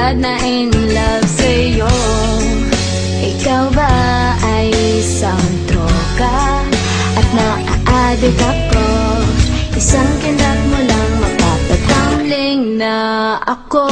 agad na in love sa'yo. Ikaw ba ay isang droga at naa-addict ako? Isang kindat mo lang mapapatangling na ako.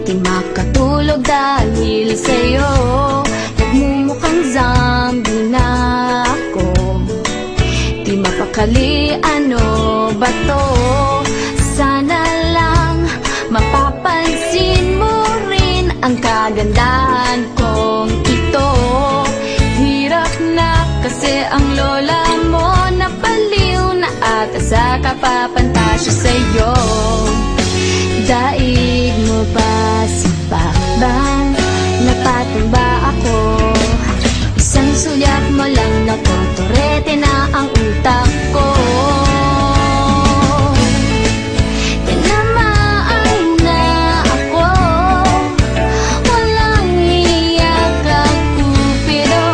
Di makatulog dahil sa'yo. Nagmumukhang zombie na ako. Di mapakali, ano ba to? Sana lang mapapansin mo rin ang kagandahan kong ito. Hirap na kasi ang lola mo napaliw na ata sa kapapantasya sa'yo. Daig mo ba si Bakbang? Napatong ba ako? Isang sulyap mo lang nakotorete na ang utak ko. Tinamaan na ako. Walang iyak ang kupido.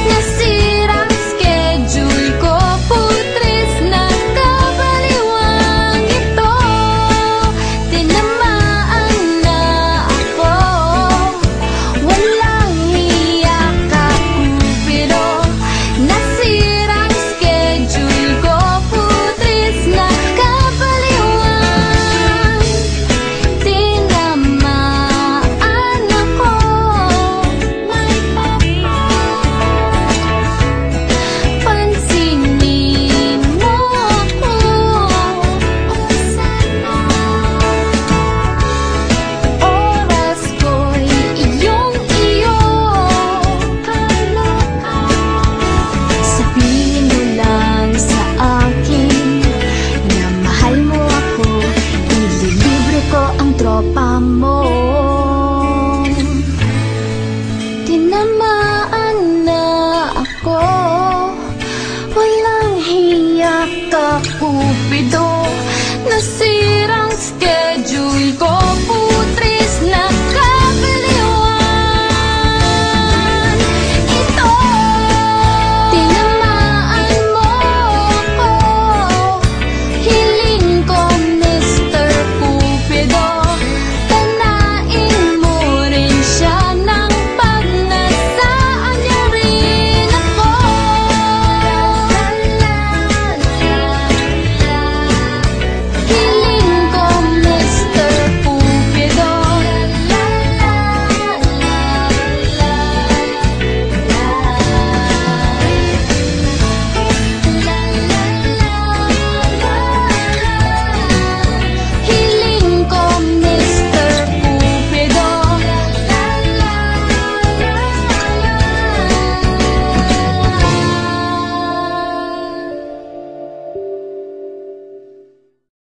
Nasirang schedule ko. Putres na kabaliwang ito. Tinamaan na ako. Walang iyak ang kupido. Nasirang schedule ko. Putres na kabaliwang. Tinamaan ako. Pansinin mo ako. Oras ko'y iyong-iyo. Sabihin mo lang sa akin na mahal mo ako. Ililibre ko ang tropa mo. Tinamaan na ako. Walang hiya ka, Cupido. Nasirang schedule ko.